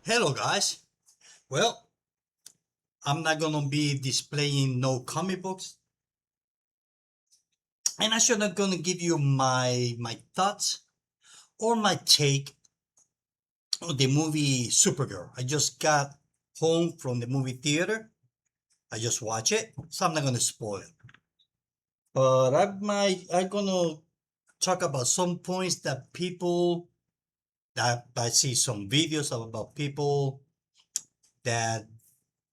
Hello, guys. Well, I'm not gonna be displaying no comic books, and I'm not gonna give you my thoughts or my take on the movie Supergirl. I just got home from the movie theater. I just watched it, so I'm not gonna spoil it. But I'm gonna talk about some points that people that I see some videos about people that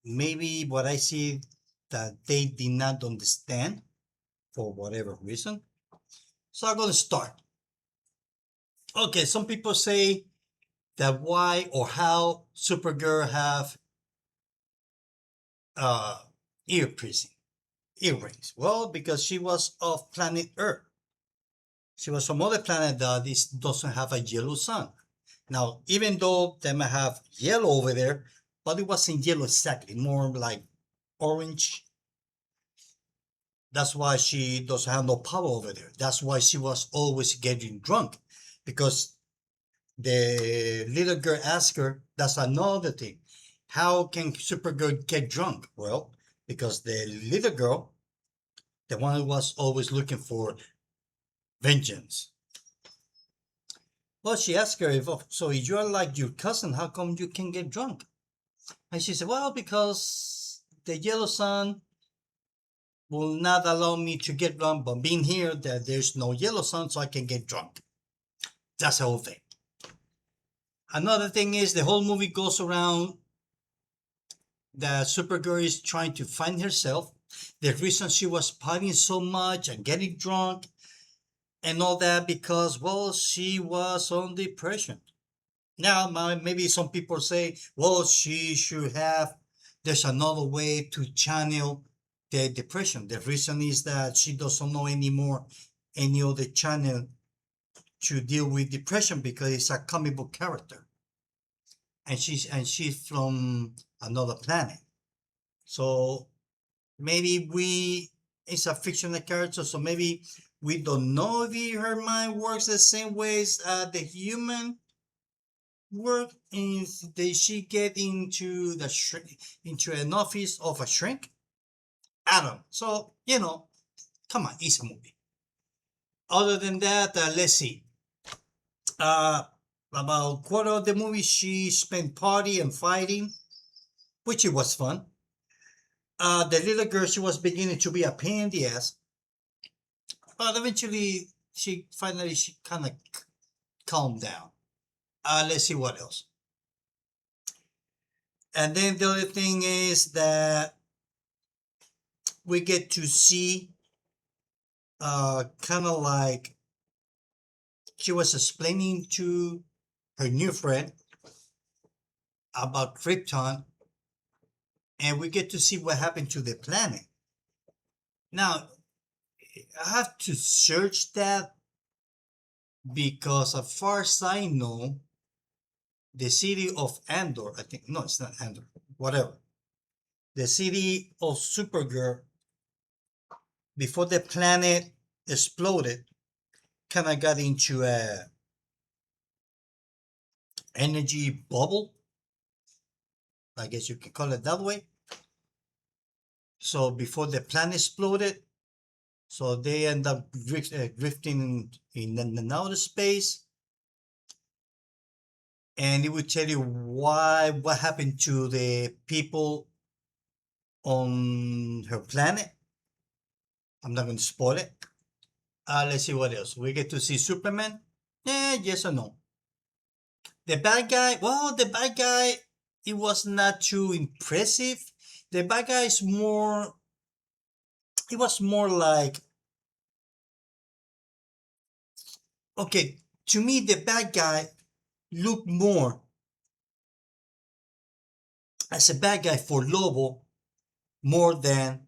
maybe what I see that they did not understand for whatever reason. So I'm gonna start. Okay, some people say that why or how Supergirl have uh ear piercing, earrings. Well, because she was of planet Earth. She was from other planet that is, doesn't have a yellow sun. Now, even though they might have yellow over there, but it wasn't yellow exactly, more like orange. That's why she doesn't have no power over there. That's why she was always getting drunk, because the little girl asked her, that's another thing. How can Supergirl get drunk? Well, because the little girl, the one who was always looking for vengeance. Well, she asked her, if, oh, so if you're like your cousin, how come you can get drunk? And she said, well, because the yellow sun will not allow me to get drunk, but being here, that there's no yellow sun, so I can get drunk. That's the whole thing. Another thing is the whole movie goes around that Supergirl is trying to find herself. The reason she was partying so much and getting drunk and all that because, well, she was on depression. Now, maybe some people say, well, she should have, there's another way to channel the depression. The reason is that she doesn't know anymore any other channel to deal with depression because it's a comic book character. And she's from another planet. So maybe we it's a fictional character, so maybe we don't know if her mind works the same ways the human work. If did she get into the into an office of a shrink? I don't know. So come on, it's a movie. Other than that, let's see. Uh, about quarter of the movie, she spent party and fighting, which it was fun. The little girl, she was beginning to be a pain in the ass. But eventually, she kind of calmed down. Let's see what else. And then the other thing is that we get to see kind of like she was explaining to her new friend about Krypton, and we get to see what happened to the planet. Now, I have to search that because, as far as I know, the city of Andor, I think, no, it's not Andor, whatever. The city of Supergirl, before the planet exploded, kind of got into a energy bubble. I guess you can call it that way. So before the planet exploded, so they end up drifting in outer space, and it would tell you what happened to the people on her planet. I'm not going to spoil it. Let's see what else. We get to see Superman. Yes or no. The bad guy, well, the bad guy, it was not too impressive. The bad guy is more, it was more like, okay, to me, the bad guy looked more as a bad guy for Lobo more than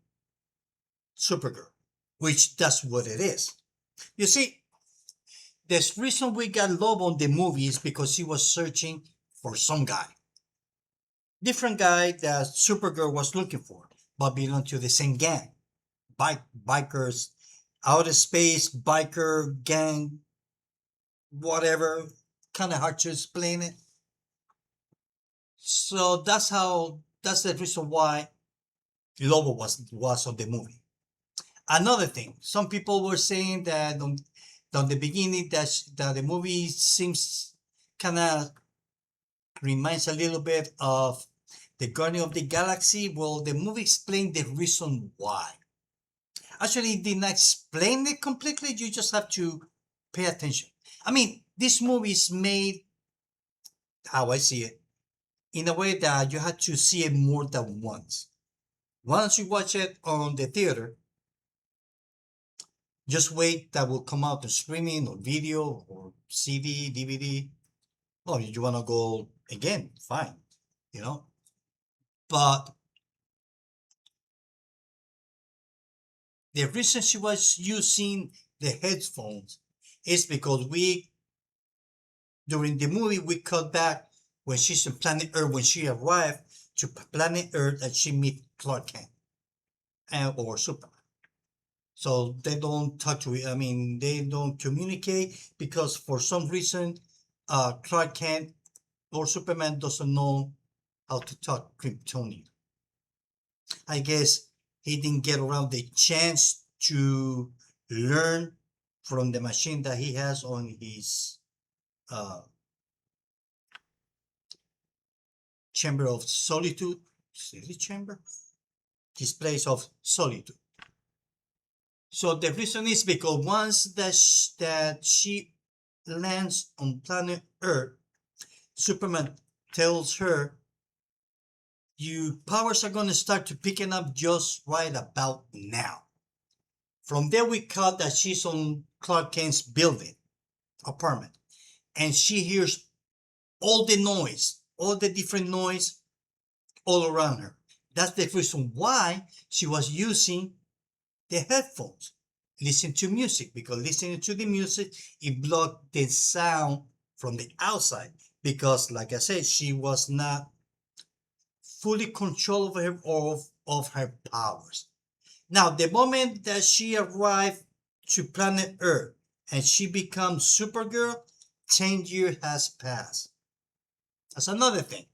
Supergirl, which that's what it is. You see, the reason we got Lobo in the movie is because he was searching for some guy. Different guy that Supergirl was looking for, but belonged to the same gang. Bikers, outer space, biker gang, whatever. Kind of hard to explain it. So that's the reason why Lobo was on the movie. Another thing, some people were saying that on the beginning that the movie seems kind of reminds a little bit of the Guardian of the Galaxy. Well, the movie explained the reason why. Actually, it did not explain it completely. You just have to pay attention. I mean, this movie is made, how I see it, in a way that you have to see it more than once. Once you watch it on the theater, just wait that will come out to streaming or video or CD, DVD. Oh, you want to go again? Fine, you know. But the reason she was using the headphones is because during the movie, we cut back when she's on planet Earth, when she arrived to planet Earth and she meet Clark Kent or Superman. So they don't talk to, I mean, they don't communicate because for some reason, Clark Kent or Superman doesn't know how to talk Kryptonian. I guess he didn't get around the chance to learn from the machine that he has on his uh, chamber of solitude. Is it chamber? His place of solitude. So the reason is because once that she lands on planet Earth, Superman tells her, "Your powers are gonna start to picking up just right about now." From there, we cut that she's on Clark Kent's building apartment, and she hears all the noise, all the different noise all around her. That's the reason why she was using the headphones, listen to music, because listening to the music, it blocked the sound from the outside. Because, like I said, she was not fully control of her powers. Now, the moment that she arrived to planet Earth and she becomes Supergirl, 10 years has passed. That's another thing.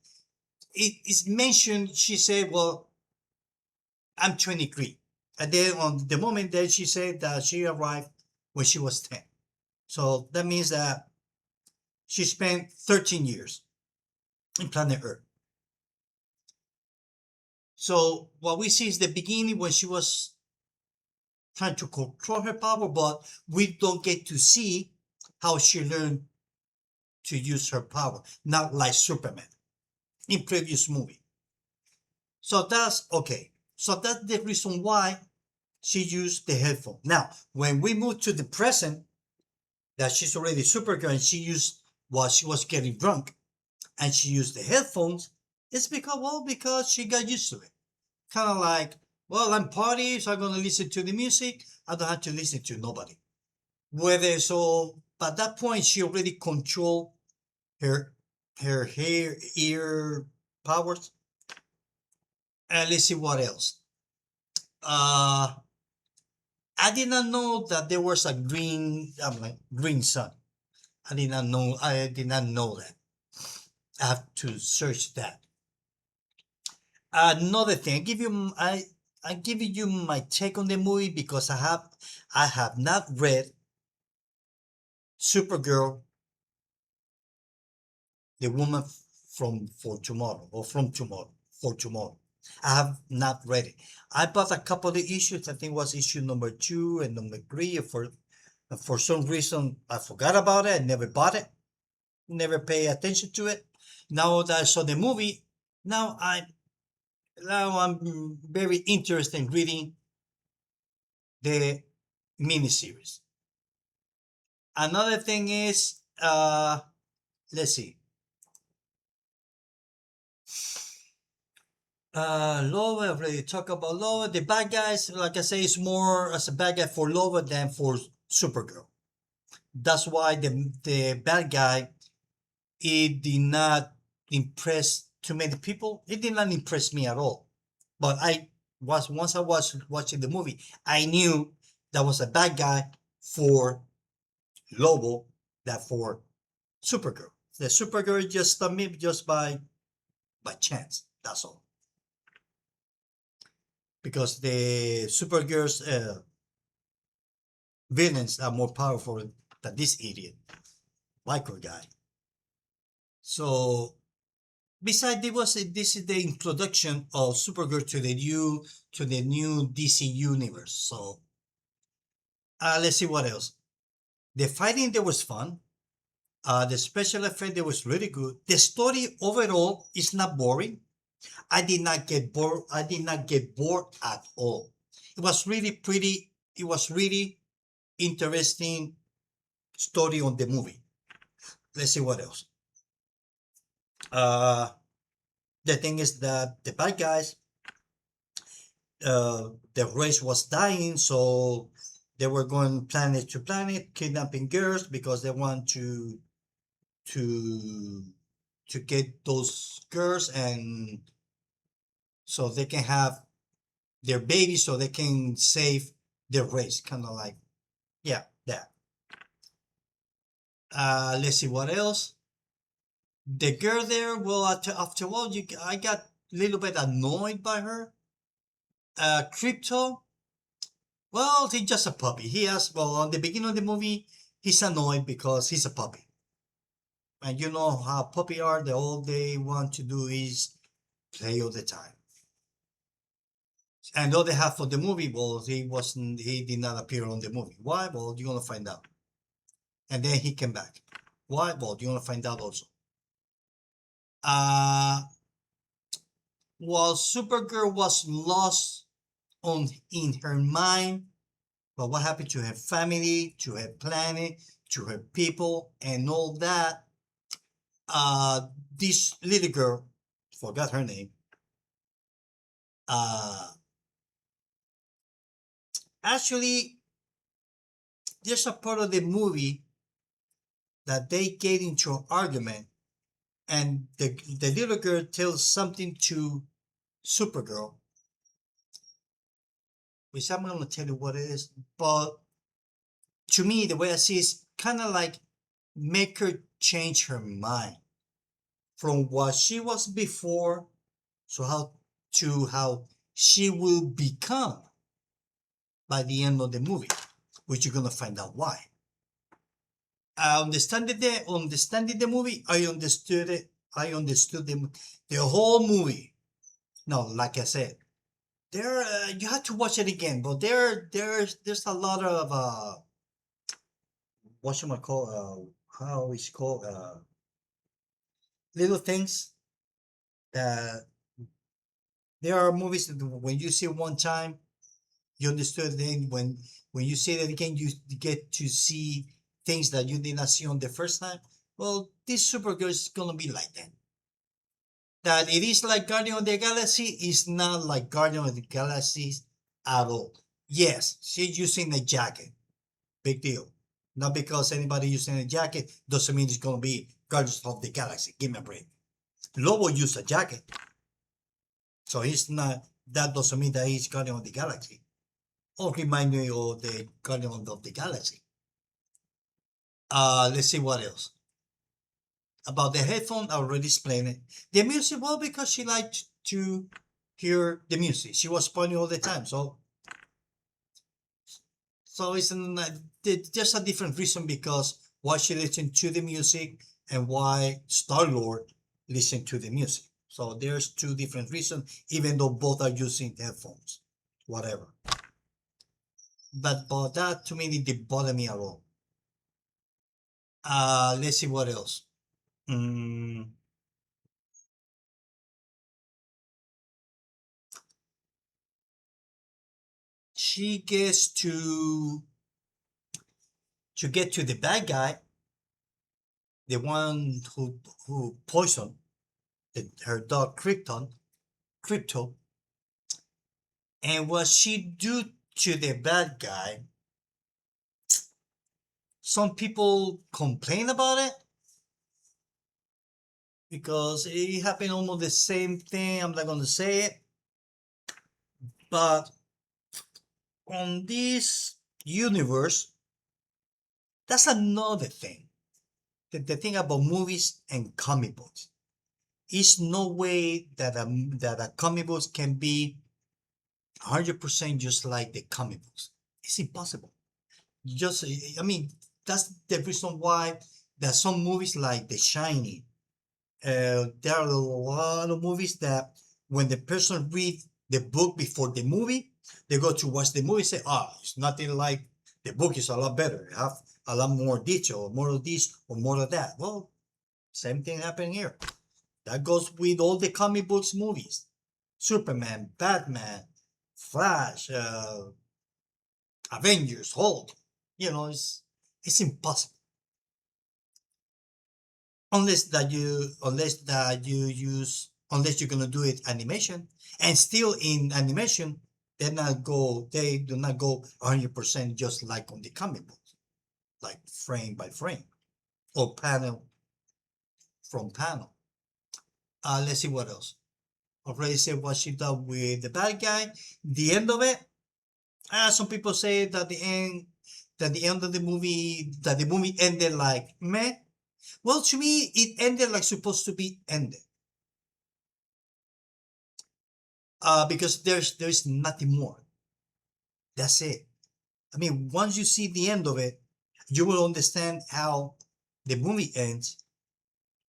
It is mentioned, she said, well, I'm 23. And then on the moment that she said that she arrived when she was 10. So that means that she spent 13 years in planet Earth. So what we see is the beginning when she was trying to control her power, but we don't get to see how she learned to use her power, not like Superman in previous movie. So that's okay. So that's the reason why she used the headphone. Now, when we move to the present, that she's already Supergirl and she used while she was getting drunk and she used the headphones, it's because she got used to it. Kind of like, well, I'm party, so I'm gonna listen to the music. I don't have to listen to nobody. Whether so, at that point, she already controlled her hair ear powers. And let's see what else. Uh, I did not know that there was a green sun. I did not know. I did not know that. I have to search that. Another thing, I give you my take on the movie because I have not read Supergirl, the woman from for tomorrow or from tomorrow for tomorrow. I have not read it. I bought a couple of issues. I think it was issue number 2 and number 3. For some reason I forgot about it. I never bought it. Never pay attention to it. Now that I saw the movie, now I now I'm very interested in reading the miniseries. Another thing is, let's see. Lower, I've already talked about Lower. The bad guys, like I say, is more as a bad guy for Lower than for Supergirl. That's why the bad guy, it did not impress too many people. It did not impress me at all. But once I was watching the movie, I knew that was a bad guy for Lobo than for Supergirl. The Supergirl just stung me just by by chance. That's all. Because the Supergirl's villains are more powerful than this idiot, Michael guy. So besides, this is the introduction of Supergirl to the new DC universe. So let's see what else. The fighting there was fun. The special effect there was really good. The story overall is not boring. I did not get bored. I did not get bored at all. It was really pretty. It was really interesting story on the movie. Let's see what else. Uh, the thing is that the bad guys, the race was dying, so they were going planet to planet, kidnapping girls because they want to to get those girls and so they can have their babies, so they can save their race. Kind of like, yeah, that. Let's see what else. The girl there, well, after a while, I got a little bit annoyed by her. Crypto, well, he's just a puppy. He has, well, on the beginning of the movie, he's annoyed because he's a puppy. And you know how puppy are, the all they want to do is play all the time. And all they have for the movie, well, he did not appear on the movie. Why? Well, you're gonna find out. And then he came back. Why? Well, you're gonna find out also. Uh, while Supergirl was lost on in her mind, but what happened to her family, to her planet, to her people, and all that? This little girl, forgot her name. Uh, actually, there's a part of the movie that they get into an argument, and the little girl tells something to Supergirl, which I'm gonna tell you what it is. But to me, the way I see it is kind of like make her change her mind from what she was before, so how she will become by the end of the movie, which you're gonna find out why. Understanding the movie, I understood it. I understood the whole movie. No, like I said, there you have to watch it again, but there's a lot of what should I call how is it called little things that there are movies that when you see one time you understood. Then when you see it again, you get to see things that you did not see on the first time. Well, this Supergirl is gonna be like that. That it is like Guardian of the Galaxy is not like Guardian of the Galaxy at all. Yes, she's using a jacket. Big deal. Not because anybody using a jacket doesn't mean it's gonna be Guardians of the Galaxy. Give me a break. Lobo used a jacket, so he's not. That doesn't mean that he's Guardian of the Galaxy. Or remind me of the Guardian of the Galaxy. Let's see what else. About the headphone, I already explained it. The music, well, because she liked to hear the music. She was playing all the time, so it's just a different reason because why she listened to the music and why Star Lord listened to the music. So there's two different reasons, even though both are using headphones, whatever. But that to me didn't bother me at all. Let's see what else. Mm, she gets to get to the bad guy, the one who poisoned her dog Crypto, and what she do to the bad guy. Some people complain about it because it happened almost the same thing. I'm not gonna say it, but on this universe, that's another thing. The thing about movies and comic books is no way that a comic books can be 100% just like the comic books. It's impossible. Just, I mean, that's the reason why there's some movies like The Shining. There are a lot of movies that when the person reads the book before the movie, they go to watch the movie and say, it's nothing like the book is a lot better. It have a lot more detail, more of this or more of that. Well, same thing happened here. That goes with all the comic books movies. Superman, Batman, Flash, Avengers, Hulk. It's impossible unless you're gonna do it animation, and still in animation they do not go 100% just like on the comic book, like frame by frame or panel from panel. Let's see what else. Already said what she done with the bad guy. The end of it. Some people say that the end of the movie ended like meh. Well, to me, it ended like supposed to be ended. Because there's nothing more. That's it. I mean, once you see the end of it, you will understand how the movie ends,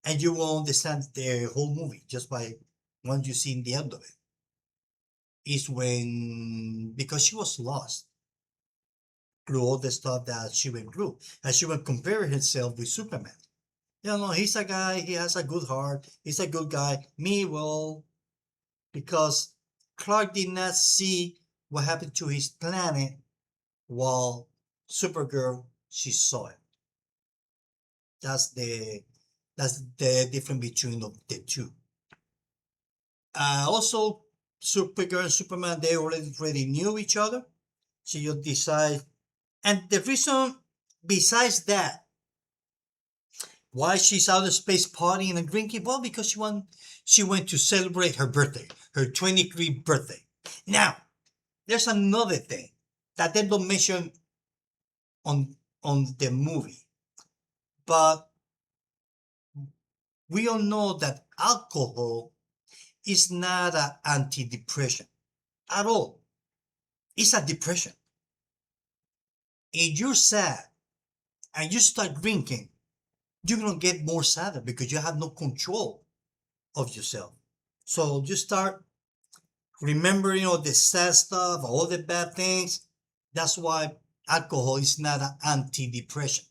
and you will understand the whole movie just by once you see the end of it. Is when because she was lost through all the stuff that she went through, and she would compare herself with Superman. He's a guy. He has a good heart. He's a good guy. Me, well, because Clark did not see what happened to his planet, while Supergirl, she saw it. That's the that's the difference between the two. Also, Supergirl and Superman, they already knew each other. She just decide, and the reason besides that why she's out of space partying and drinking, well, because she went to celebrate her birthday, her 23rd birthday. Now, there's another thing that they don't mention on the movie, but we all know that alcohol is not an antidepressant at all. It's a depression. If you're sad and you start drinking, you're gonna get more sadder because you have no control of yourself. So you start remembering all the sad stuff, all the bad things. That's why alcohol is not an antidepressant.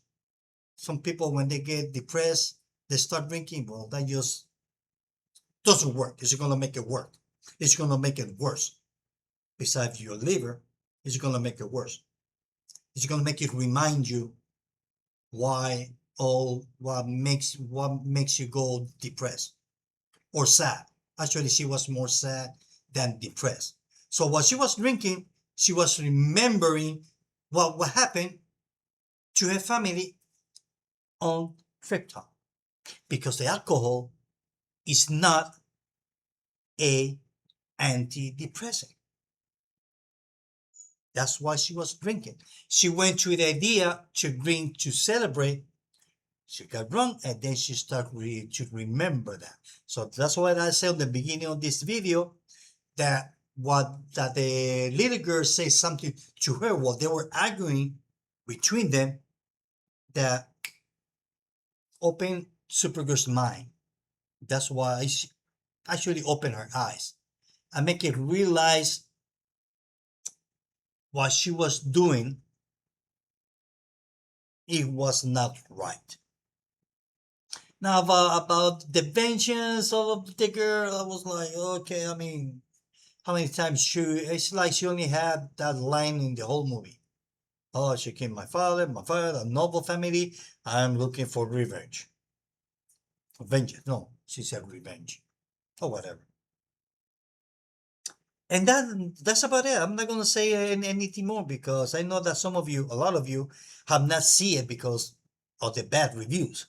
Some people, when they get depressed, they start drinking. Well, that just doesn't work. It's going to make it work. It's going to make it worse. Besides your liver, it's going to make it worse. It's going to make it remind you why what makes you go depressed or sad. Actually, she was more sad than depressed. So while she was drinking, she was remembering what happened to her family on Krypton, because the alcohol is not a antidepressant. That's why she was drinking. She went to the idea to drink to celebrate. She got drunk, and then she started to remember that. So that's why I said at the beginning of this video that the little girl said something to her while they were arguing between them that opened Supergirl's mind. That's why she actually opened her eyes and make it realize what she was doing, it was not right. Now about the vengeance of the girl, I was like, okay, I mean, how many times it's like she only had that line in the whole movie. Oh, she killed my father, a noble family. I'm looking for revenge. Vengeance. No, she said revenge. Or whatever. And that's about it. I'm not gonna say anything more because I know that a lot of you, have not seen it because of the bad reviews.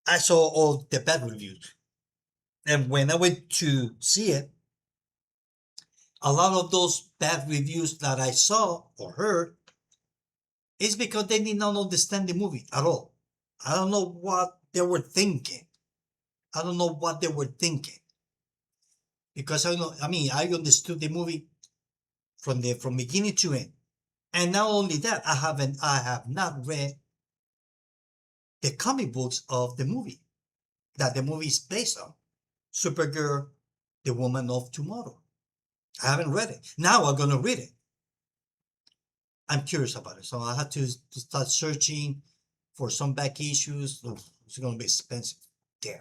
I saw all the bad reviews, and when I went to see it, a lot of those bad reviews that I saw or heard is because they did not understand the movie at all. I don't know what they were thinking. I don't know what they were thinking because I know. I mean, I understood the movie from beginning to end, and not only that, I have not read the comic books of the movie that the movie is based on. Supergirl, the Woman of Tomorrow. I haven't read it. Now I'm gonna read it. I'm curious about it, so I had to start searching for some back issues. Oh, it's gonna be expensive. Damn.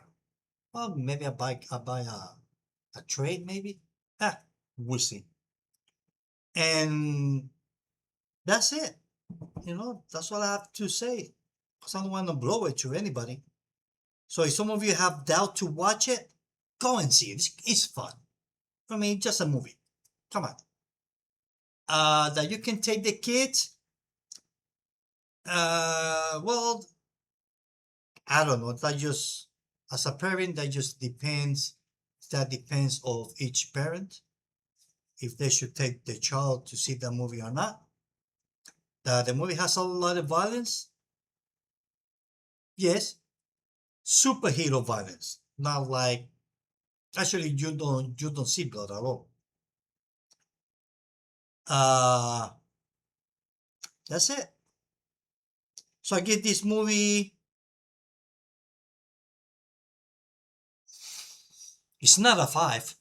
Well, maybe I buy a trade, maybe. Ah, we'll see. And that's it. That's all I have to say. Because I don't want to blow it to anybody. So if some of you have doubt to watch it, go and see it. It's fun. I mean, just a movie. Come on. That you can take the kids. Well, I don't know. That just as a parent, that just depends. That depends of each parent if they should take the child to see the movie or not. The movie has a lot of violence. Yes, superhero violence. Not like actually you don't see blood at all. Uh that's it. So I give this movie. It's not a 5,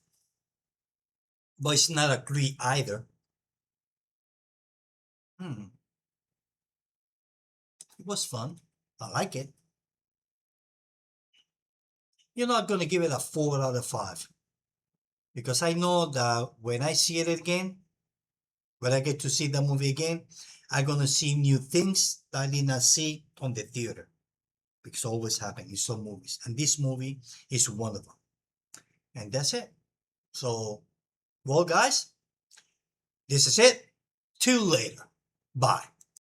but it's not a 3 either. Hmm. It was fun. I like it. You're not gonna give it a 4 out of 5 because I know that when I see it again, when I get to see the movie again, I'm gonna see new things that I did not see on the theater because it always happens in some movies, and this movie is one of them. And that's it. So, well, guys, this is it. Till later. Bye.